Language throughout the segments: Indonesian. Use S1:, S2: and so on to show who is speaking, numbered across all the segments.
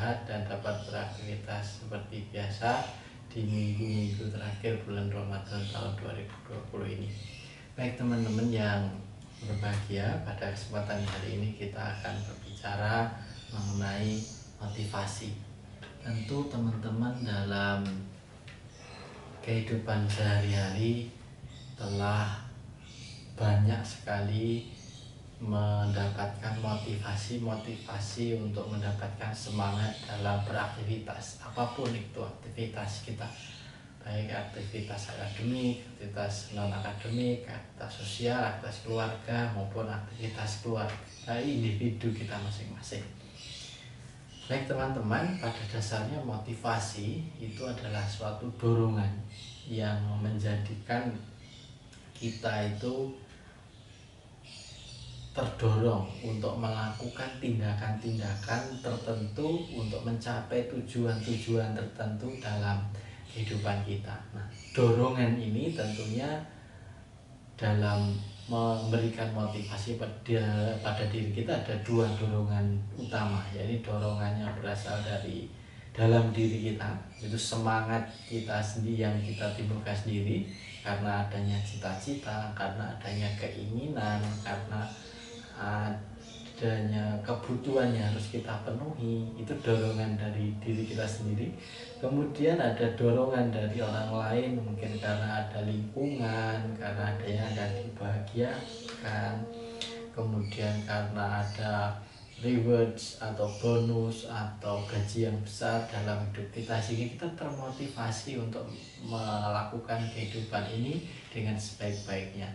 S1: sehat dan dapat beraktivitas seperti biasa di minggu-minggu terakhir bulan Ramadan tahun 2020 ini. Baik teman-teman yang berbahagia, pada kesempatan hari ini kita akan berbicara mengenai motivasi. Tentu teman-teman dalam kehidupan sehari-hari telah banyak sekali mendapatkan motivasi untuk mendapatkan semangat dalam beraktivitas apapun itu aktivitas kita, baik aktivitas akademik, aktivitas non akademik, aktivitas sosial, aktivitas keluarga maupun aktivitas keluarga individu kita masing-masing. Baik teman-teman, pada dasarnya motivasi itu adalah suatu dorongan yang menjadikan kita itu terdorong untuk melakukan tindakan-tindakan tertentu untuk mencapai tujuan-tujuan tertentu dalam kehidupan kita. Nah, dorongan ini tentunya dalam memberikan motivasi pada diri kita ada dua dorongan utama, yaitu dorongan yang berasal dari dalam diri kita, itu semangat kita sendiri yang kita timbulkan sendiri karena adanya cita-cita, karena adanya keinginan, karena adanya kebutuhan yang harus kita penuhi, itu dorongan dari diri kita sendiri. Kemudian ada dorongan dari orang lain, mungkin karena ada lingkungan, karena ada yang akan dibahagiakan, kemudian karena ada rewards atau bonus atau gaji yang besar dalam hidup kita, sehingga kita termotivasi untuk melakukan kehidupan ini dengan sebaik-baiknya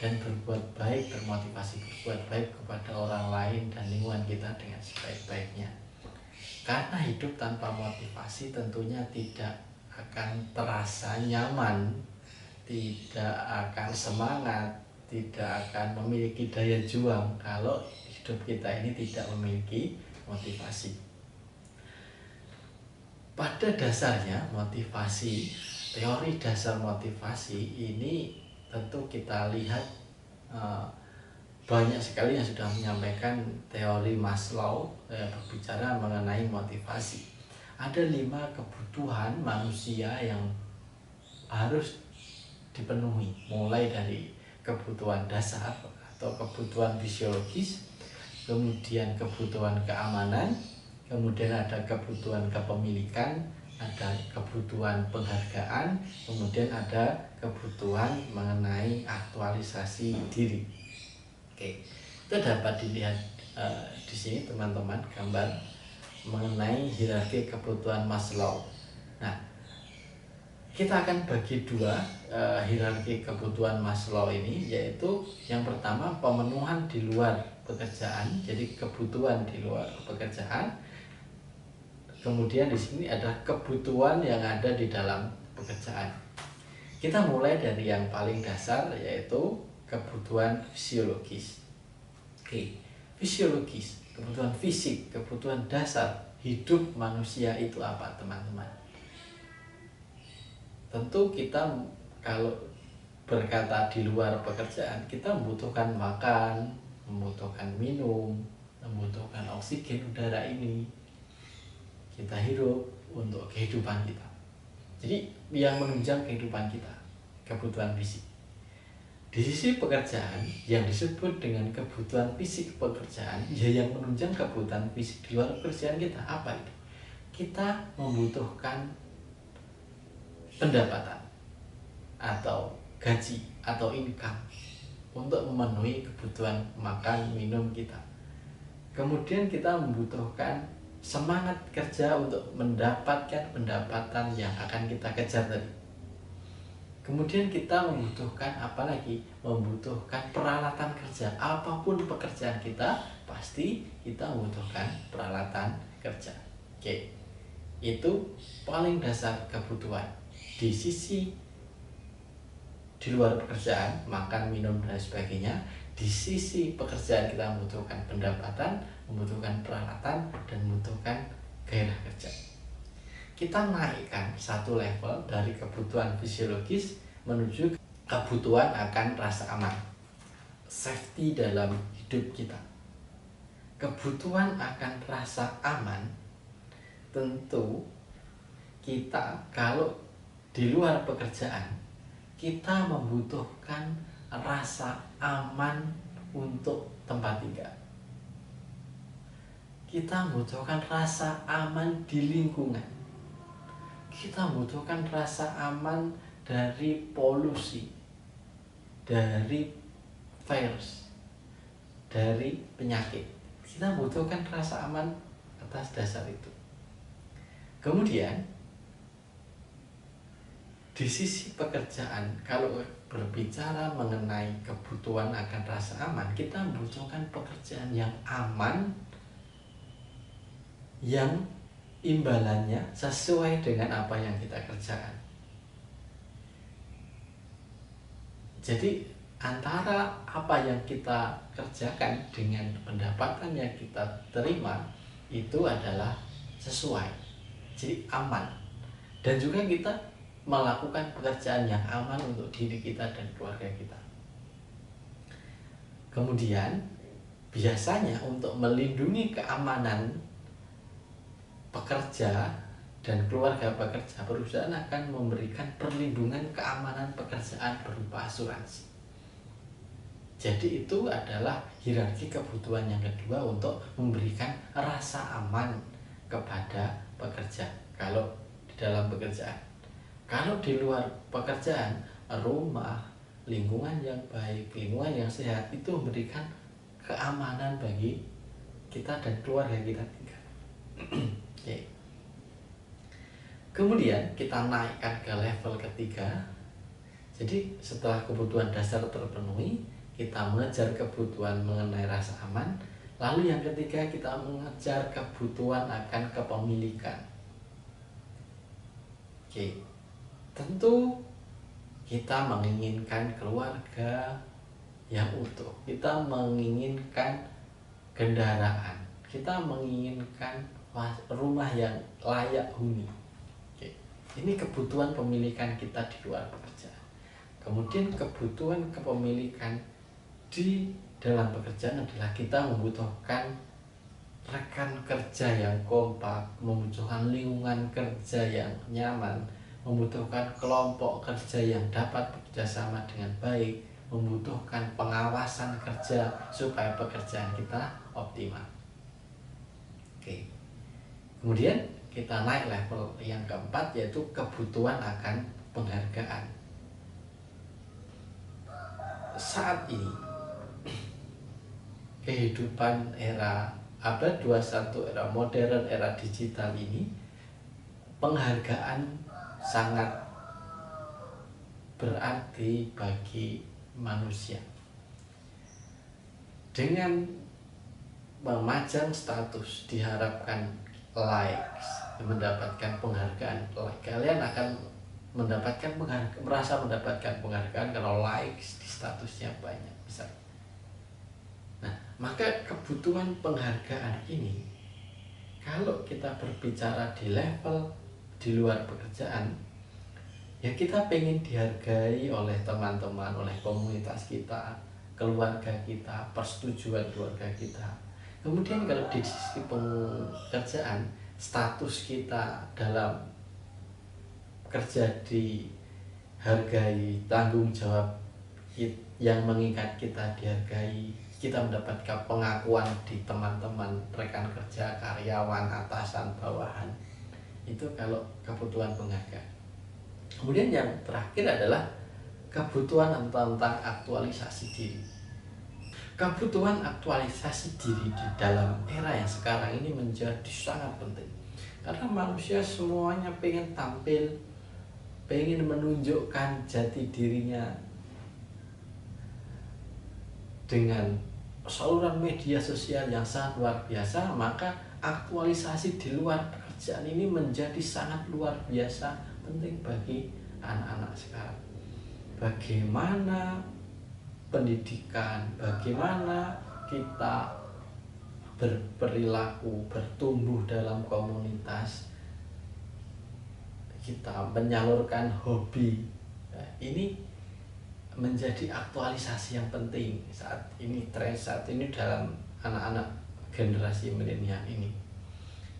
S1: dan berbuat baik, termotivasi berbuat baik kepada orang lain dan lingkungan kita dengan sebaik-baiknya. Karena hidup tanpa motivasi tentunya tidak akan terasa nyaman, tidak akan semangat, tidak akan memiliki daya juang kalau hidup kita ini tidak memiliki motivasi. Pada dasarnya motivasi, teori dasar motivasi ini tentu kita lihat banyak sekali yang sudah menyampaikan teori Maslow berbicara mengenai motivasi. Ada 5 kebutuhan manusia yang harus dipenuhi, mulai dari kebutuhan dasar atau kebutuhan fisiologis, kemudian kebutuhan keamanan, kemudian ada kebutuhan kepemilikan, ada kebutuhan penghargaan, kemudian ada kebutuhan mengenai aktualisasi diri. Oke, itu dapat dilihat di sini teman-teman, gambar mengenai hierarki kebutuhan Maslow. Nah, kita akan bagi dua hierarki kebutuhan Maslow ini, yaitu yang pertama pemenuhan di luar pekerjaan, jadi kebutuhan di luar pekerjaan. Kemudian di sini ada kebutuhan yang ada di dalam pekerjaan. Kita mulai dari yang paling dasar, yaitu kebutuhan fisiologis. Oke, fisiologis, kebutuhan fisik, kebutuhan dasar hidup manusia itu apa, teman-teman? Tentu kita kalau berkata di luar pekerjaan, kita membutuhkan makan, membutuhkan minum, membutuhkan oksigen udara ini kita hidup untuk kehidupan kita. Jadi yang menunjang kehidupan kita, kebutuhan fisik. Di sisi pekerjaan yang disebut dengan kebutuhan fisik pekerjaan, ya yang menunjang kebutuhan fisik di luar pekerjaan kita apa itu? Kita membutuhkan pendapatan atau gaji atau income untuk memenuhi kebutuhan makan minum kita. Kemudian kita membutuhkan semangat kerja untuk mendapatkan pendapatan yang akan kita kejar tadi. Kemudian kita membutuhkan apa lagi? Membutuhkan peralatan kerja. Apapun pekerjaan kita, pasti kita membutuhkan peralatan kerja. Oke, itu paling dasar kebutuhan. Di sisi di luar pekerjaan, makan, minum, dan sebagainya. Di sisi pekerjaan kita membutuhkan pendapatan, membutuhkan peralatan, dan membutuhkan gairah kerja. Kita naikkan satu level dari kebutuhan fisiologis menuju kebutuhan akan rasa aman, safety dalam hidup kita. Kebutuhan akan rasa aman tentu kita kalau di luar pekerjaan, kita membutuhkan rasa aman untuk tempat tinggal. Kita membutuhkan rasa aman di lingkungan. Kita membutuhkan rasa aman dari polusi, dari virus, dari penyakit. Kita membutuhkan rasa aman atas dasar itu. Kemudian di sisi pekerjaan, kalau berbicara mengenai kebutuhan akan rasa aman, kita membutuhkan pekerjaan yang aman, yang imbalannya sesuai dengan apa yang kita kerjakan. Jadi antara apa yang kita kerjakan dengan pendapatan yang kita terima itu adalah sesuai, jadi aman. Dan juga kita melakukan pekerjaan yang aman untuk diri kita dan keluarga kita. Kemudian biasanya untuk melindungi keamanan pekerja dan keluarga pekerja, perusahaan akan memberikan perlindungan keamanan pekerjaan berupa asuransi. Jadi itu adalah hierarki kebutuhan yang kedua untuk memberikan rasa aman kepada pekerja kalau di dalam pekerjaan. Kalau di luar pekerjaan, rumah, lingkungan yang baik, lingkungan yang sehat itu memberikan keamanan bagi kita dan keluarga kita tinggal. Okay. Kemudian kita naikkan ke level ketiga. Jadi setelah kebutuhan dasar terpenuhi, kita mengejar kebutuhan mengenai rasa aman. Lalu yang ketiga, kita mengejar kebutuhan akan kepemilikan. Oke. Tentu kita menginginkan keluarga yang utuh. Kita menginginkan kendaraan. Kita menginginkan rumah yang layak huni. Oke. Ini kebutuhan pemilikan kita di luar pekerjaan. Kemudian kebutuhan kepemilikan di dalam pekerjaan adalah kita membutuhkan rekan kerja yang kompak, membutuhkan lingkungan kerja yang nyaman, membutuhkan kelompok kerja yang dapat bekerjasama dengan baik, membutuhkan pengawasan kerja supaya pekerjaan kita optimal. Oke. Kemudian kita naik level yang keempat, yaitu kebutuhan akan penghargaan. Saat ini kehidupan era abad 21, era modern, era digital ini, penghargaan sangat berarti bagi manusia. Dengan memajang status diharapkan likes, mendapatkan penghargaan. Kalian akan mendapatkan merasa mendapatkan penghargaan kalau likes di statusnya banyak misalnya. Nah, maka kebutuhan penghargaan ini, kalau kita berbicara di level di luar pekerjaan, ya kita pengen dihargai oleh teman-teman, oleh komunitas kita, keluarga kita, persetujuan keluarga kita. Kemudian kalau di sisi pekerjaan, status kita dalam kerja dihargai, tanggung jawab yang mengikat kita dihargai, kita mendapatkan pengakuan di teman-teman, rekan kerja, karyawan, atasan, bawahan. Itu kalau kebutuhan penghargaan. Kemudian yang terakhir adalah kebutuhan tentang aktualisasi diri. Kebutuhan aktualisasi diri di dalam era yang sekarang ini menjadi sangat penting. Karena manusia semuanya pengen tampil, pengen menunjukkan jati dirinya dengan saluran media sosial yang sangat luar biasa. Maka aktualisasi di luar pekerjaan ini menjadi sangat luar biasa penting bagi anak-anak sekarang. Bagaimana pendidikan, bagaimana kita berperilaku, bertumbuh dalam komunitas, kita menyalurkan hobi. Nah, ini menjadi aktualisasi yang penting saat ini, tren saat ini dalam anak-anak generasi milenial ini.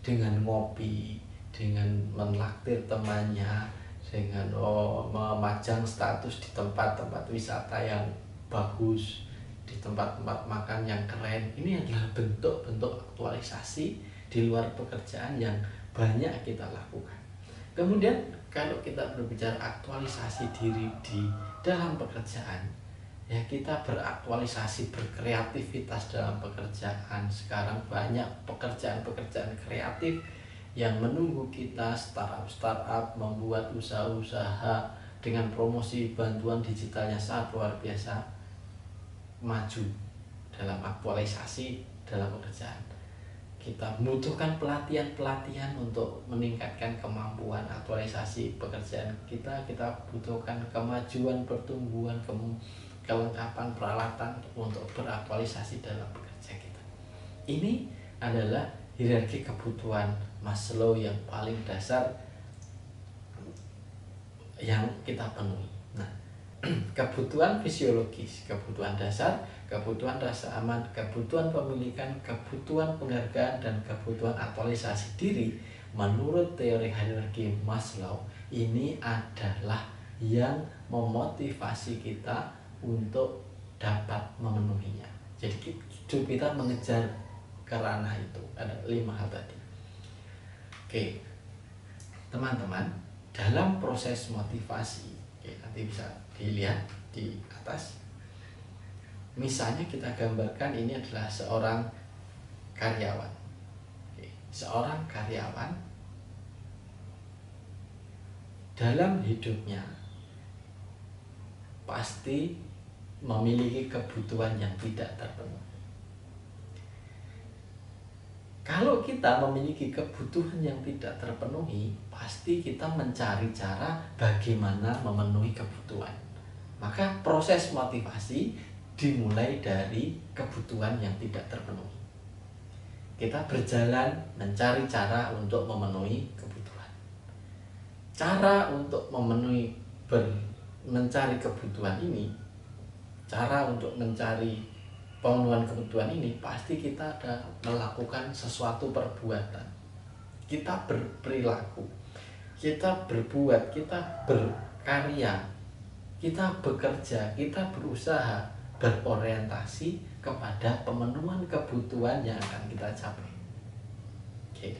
S1: Dengan ngopi, dengan menraktir temannya, dengan memajang status di tempat-tempat wisata yang bagus, di tempat-tempat makan yang keren. Ini adalah bentuk-bentuk aktualisasi di luar pekerjaan yang banyak kita lakukan. Kemudian kalau kita berbicara aktualisasi diri di dalam pekerjaan, ya kita beraktualisasi, berkreativitas dalam pekerjaan. Sekarang banyak pekerjaan-pekerjaan kreatif yang menunggu kita, startup membuat usaha-usaha dengan promosi bantuan digitalnya sangat luar biasa maju dalam aktualisasi dalam pekerjaan. Kita membutuhkan pelatihan-pelatihan untuk meningkatkan kemampuan aktualisasi pekerjaan kita. Kita butuhkan kemajuan, pertumbuhan, kelengkapan peralatan untuk beraktualisasi dalam bekerja kita. Ini adalah hierarki kebutuhan Maslow yang paling dasar yang kita penuhi. Nah, kebutuhan fisiologis, kebutuhan dasar, kebutuhan rasa aman, kebutuhan pemilikan, kebutuhan penghargaan, dan kebutuhan aktualisasi diri menurut teori hierarki Maslow ini adalah yang memotivasi kita untuk dapat memenuhinya. Jadi hidup kita mengejar ke ranah itu. Ada 5 hal tadi. Oke, teman-teman, dalam proses motivasi, nanti bisa dilihat di atas. Misalnya kita gambarkan ini adalah seorang karyawan. Seorang karyawan dalam hidupnya pasti memiliki kebutuhan yang tidak terpenuhi. Kalau kita memiliki kebutuhan yang tidak terpenuhi, pasti kita mencari cara bagaimana memenuhi kebutuhan. Maka proses motivasi dimulai dari kebutuhan yang tidak terpenuhi. Kita berjalan mencari cara untuk memenuhi kebutuhan. Cara untuk mencari kebutuhan ini, cara untuk mencari pemenuhan kebutuhan ini, pasti kita ada melakukan sesuatu perbuatan. Kita berperilaku, kita berbuat, kita berkarya, kita bekerja, kita berusaha, berorientasi kepada pemenuhan kebutuhan yang akan kita capai. Oke.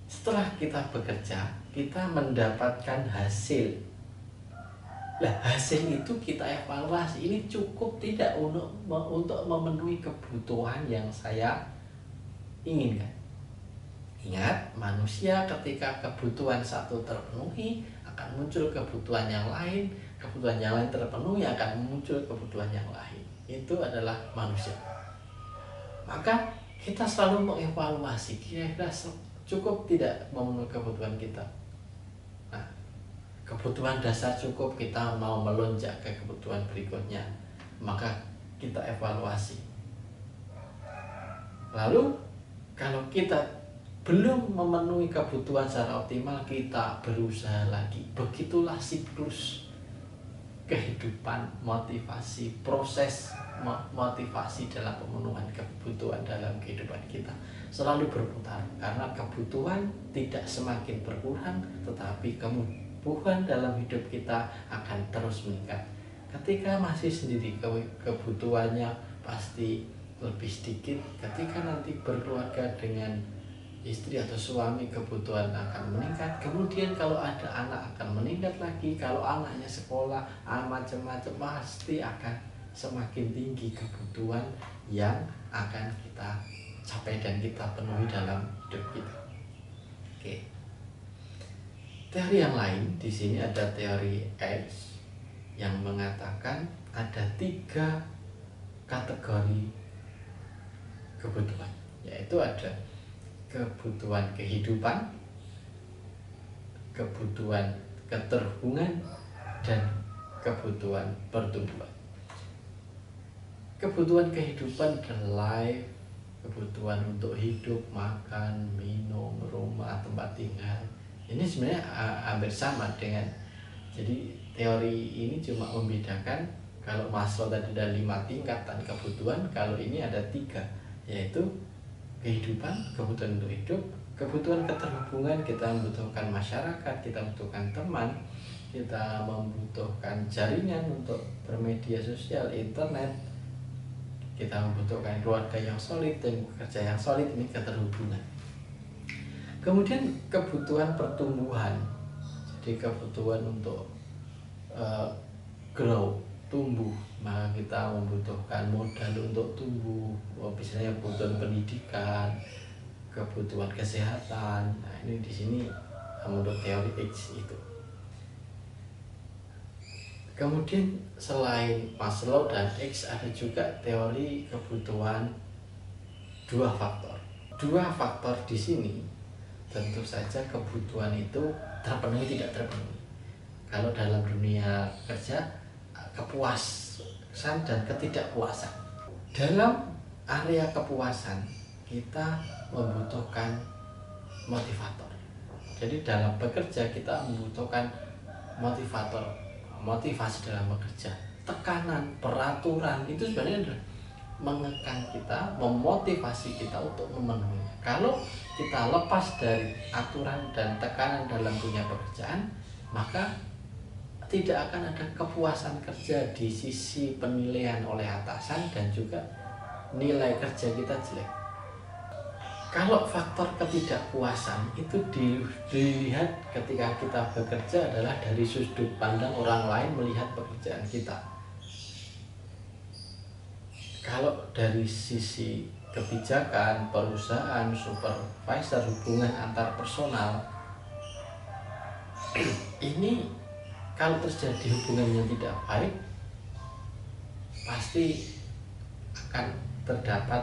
S1: Setelah kita bekerja, kita mendapatkan hasil. Nah, hasil itu kita evaluasi, ini cukup tidak untuk memenuhi kebutuhan yang saya inginkan. Ingat, manusia ketika kebutuhan satu terpenuhi akan muncul kebutuhan yang lain, kebutuhan yang lain terpenuhi akan muncul kebutuhan yang lain. Itu adalah manusia. Maka kita selalu mengevaluasi, kira-kira cukup tidak memenuhi kebutuhan kita. Kebutuhan dasar cukup, kita mau melonjak ke kebutuhan berikutnya, maka kita evaluasi. Lalu kalau kita belum memenuhi kebutuhan secara optimal, kita berusaha lagi. Begitulah siklus kehidupan motivasi, proses motivasi dalam pemenuhan kebutuhan dalam kehidupan kita selalu berputar, karena kebutuhan tidak semakin berkurang, tetapi kemudian dalam hidup kita akan terus meningkat. Ketika masih sendiri, kebutuhannya pasti lebih sedikit. Ketika nanti berkeluarga dengan istri atau suami, kebutuhan akan meningkat. Kemudian kalau ada anak akan meningkat lagi. Kalau anaknya sekolah, macam-macam, pasti akan semakin tinggi kebutuhan yang akan kita capai dan kita penuhi dalam hidup kita. Oke. Teori yang lain di sini ada teori X yang mengatakan ada 3 kategori kebutuhan, yaitu ada kebutuhan kehidupan, kebutuhan keterhubungan, dan kebutuhan pertumbuhan. Kebutuhan kehidupan adalah life, kebutuhan untuk hidup, makan, minum, rumah, tempat tinggal. Ini sebenarnya hampir sama dengan, jadi teori ini cuma membedakan, kalau Maslow tadi ada 5 tingkatan kebutuhan, kalau ini ada 3, yaitu kehidupan, kebutuhan untuk hidup, kebutuhan keterhubungan, kita membutuhkan masyarakat, kita membutuhkan teman, kita membutuhkan jaringan untuk bermedia sosial, internet, kita membutuhkan keluarga yang solid dan kerja yang solid. Ini keterhubungan. Kemudian kebutuhan pertumbuhan, jadi kebutuhan untuk grow, tumbuh, maka kita membutuhkan modal untuk tumbuh, misalnya kebutuhan pendidikan, kebutuhan kesehatan. Nah, ini di sini menurut teori X itu. Kemudian selain Maslow dan X, ada juga teori kebutuhan dua faktor. Dua faktor di sini tentu saja kebutuhan itu terpenuhi tidak terpenuhi. Kalau dalam dunia kerja, kepuasan dan ketidakpuasan. Dalam area kepuasan kita membutuhkan motivator. Jadi dalam bekerja kita membutuhkan motivator, motivasi dalam bekerja. Tekanan, peraturan itu sebenarnya adalah mengekang kita, memotivasi kita untuk memenuhinya. Kalau kita lepas dari aturan dan tekanan dalam dunia pekerjaan, maka tidak akan ada kepuasan kerja di sisi penilaian oleh atasan dan juga nilai kerja kita jelek. Kalau faktor ketidakpuasan itu dilihat ketika kita bekerja adalah dari sudut pandang orang lain melihat pekerjaan kita. Kalau dari sisi kebijakan, perusahaan, supervisor, hubungan antar personal, ini kalau terjadi hubungan yang tidak baik, pasti akan terdapat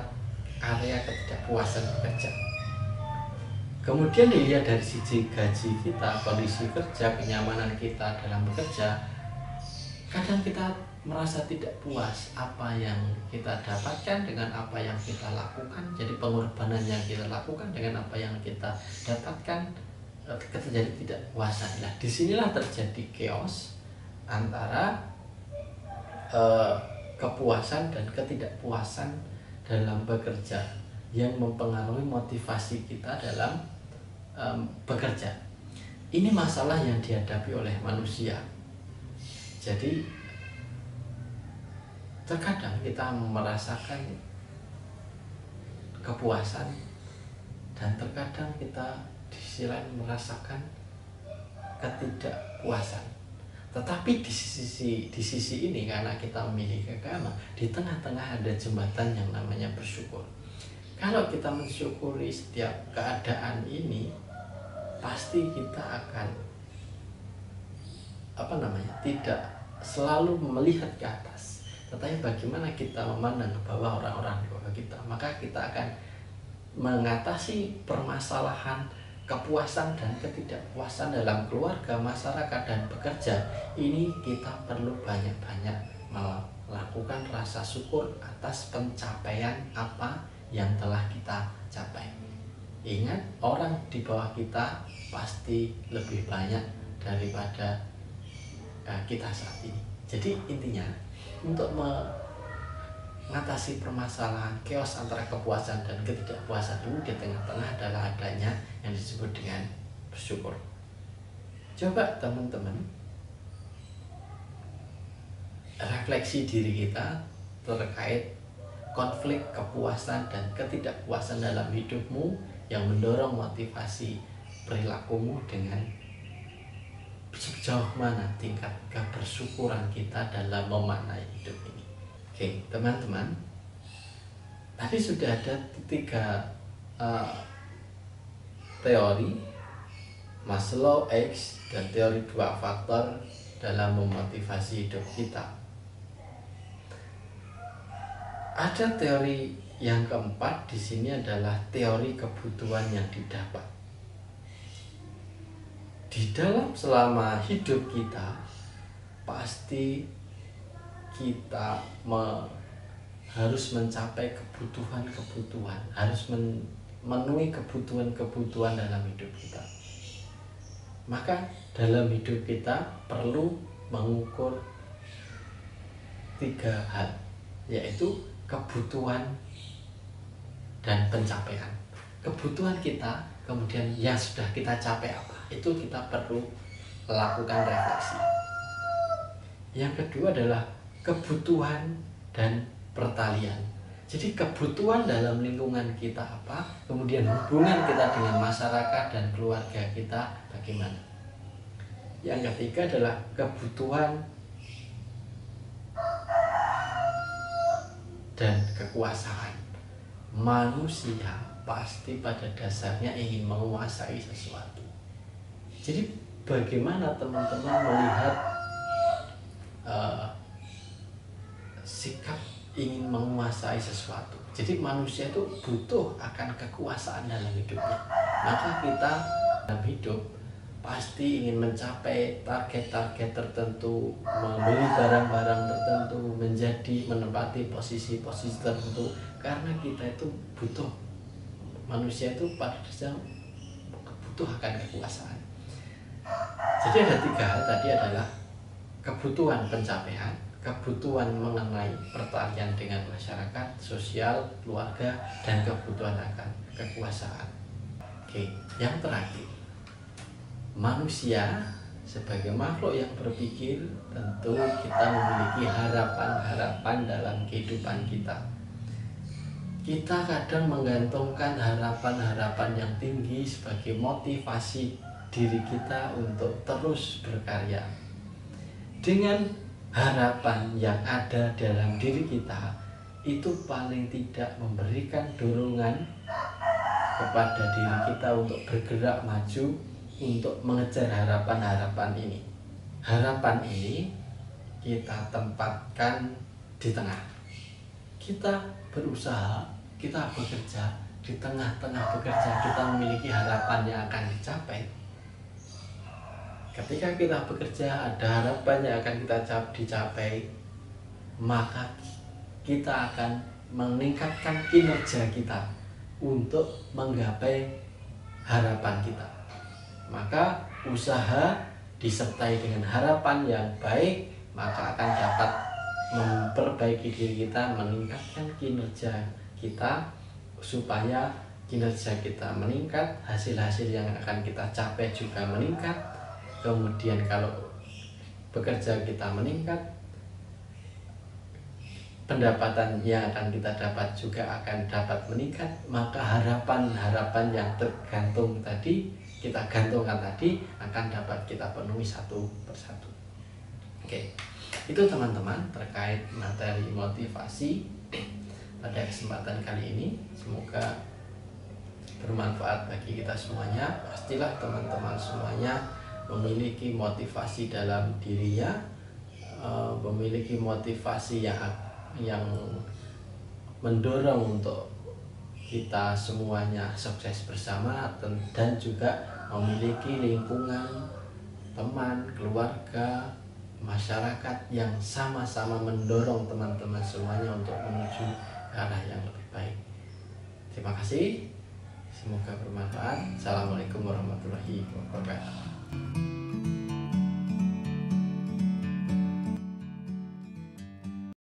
S1: area ketidakpuasan bekerja. Kemudian dilihat dari sisi gaji kita, kondisi kerja, kenyamanan kita dalam bekerja. Kadang kita merasa tidak puas apa yang kita dapatkan dengan apa yang kita lakukan. Jadi pengorbanan yang kita lakukan dengan apa yang kita dapatkan, terjadi tidak puasan. Nah, disinilah terjadi chaos antara kepuasan dan ketidakpuasan dalam bekerja yang mempengaruhi motivasi kita dalam bekerja. Ini masalah yang dihadapi oleh manusia. Jadi terkadang kita merasakan kepuasan dan terkadang kita di sisi lain merasakan ketidakpuasan. Tetapi di sisi ini, karena kita memiliki agama, di tengah-tengah ada jembatan yang namanya bersyukur. Kalau kita mensyukuri setiap keadaan ini, pasti kita akan tidak selalu melihat ke atas, tetapi bagaimana kita memandang ke bawah orang-orang di bawah kita. Maka kita akan mengatasi permasalahan kepuasan dan ketidakpuasan dalam keluarga, masyarakat, dan bekerja. Ini kita perlu banyak-banyak melakukan rasa syukur atas pencapaian apa yang telah kita capai. Ingat, orang di bawah kita pasti lebih banyak daripada kita saat ini. Jadi intinya, untuk mengatasi permasalahan chaos antara kepuasan dan ketidakpuasan dulu di tengah-tengah adalah adanya yang disebut dengan bersyukur. Coba teman-teman refleksi diri kita terkait konflik kepuasan dan ketidakpuasan dalam hidupmu yang mendorong motivasi perilakumu dengan sejauh mana tingkat kebersyukuran kita dalam memaknai hidup ini. Oke, teman-teman, tadi sudah ada 3 teori Maslow, X, dan teori 2 faktor dalam memotivasi hidup kita. Ada teori yang keempat di sini adalah teori kebutuhan yang didapat. Di dalam selama hidup kita pasti kita harus mencapai kebutuhan-kebutuhan, harus memenuhi kebutuhan-kebutuhan dalam hidup kita. Maka dalam hidup kita perlu mengukur 3 hal, yaitu kebutuhan dan pencapaian. Kebutuhan kita, kemudian yang sudah kita capai apa. Itu kita perlu lakukan refleksi. Yang kedua adalah kebutuhan dan pertalian. Jadi kebutuhan dalam lingkungan kita apa, kemudian hubungan kita dengan masyarakat dan keluarga kita bagaimana. Yang ketiga adalah kebutuhan dan kekuasaan. Manusia pasti pada dasarnya ingin menguasai sesuatu. Jadi bagaimana teman-teman melihat sikap ingin menguasai sesuatu. Jadi manusia itu butuh akan kekuasaan dalam hidupnya. Maka kita dalam hidup pasti ingin mencapai target-target tertentu, membeli barang-barang tertentu, menempati posisi-posisi tertentu. Karena kita itu butuh, manusia itu pada dasarnya butuh akan kekuasaan. Jadi ada 3 hal tadi adalah kebutuhan pencapaian, kebutuhan mengenai pertalian dengan masyarakat, sosial, keluarga, dan kebutuhan akan kekuasaan. Oke, yang terakhir, manusia sebagai makhluk yang berpikir, tentu kita memiliki harapan-harapan dalam kehidupan kita. Kita kadang menggantungkan harapan-harapan yang tinggi sebagai motivasi diri kita untuk terus berkarya. Dengan harapan yang ada dalam diri kita, itu paling tidak memberikan dorongan kepada diri kita untuk bergerak maju, untuk mengejar harapan-harapan ini. Harapan ini kita tempatkan di tengah. Kita berusaha, kita bekerja, di tengah-tengah bekerja kita memiliki harapan yang akan dicapai. Ketika kita bekerja ada harapan yang akan kita dicapai, maka kita akan meningkatkan kinerja kita untuk menggapai harapan kita. Maka usaha disertai dengan harapan yang baik, maka akan dapat memperbaiki diri kita, meningkatkan kinerja kita supaya kinerja kita meningkat, hasil-hasil yang akan kita capai juga meningkat. Kemudian kalau bekerja kita meningkat, pendapatan yang akan kita dapat juga akan dapat meningkat. Maka harapan-harapan yang tergantung tadi, kita gantungkan tadi, akan dapat kita penuhi satu persatu. Oke, itu teman-teman terkait materi motivasi pada kesempatan kali ini. Semoga bermanfaat bagi kita semuanya. Pastilah teman-teman semuanya memiliki motivasi dalam dirinya, memiliki motivasi yang mendorong untuk kita semuanya sukses bersama, dan juga memiliki lingkungan, teman, keluarga, masyarakat yang sama-sama mendorong teman-teman semuanya untuk menuju ke arah yang lebih baik. Terima kasih, semoga bermanfaat. Assalamualaikum warahmatullahi wabarakatuh.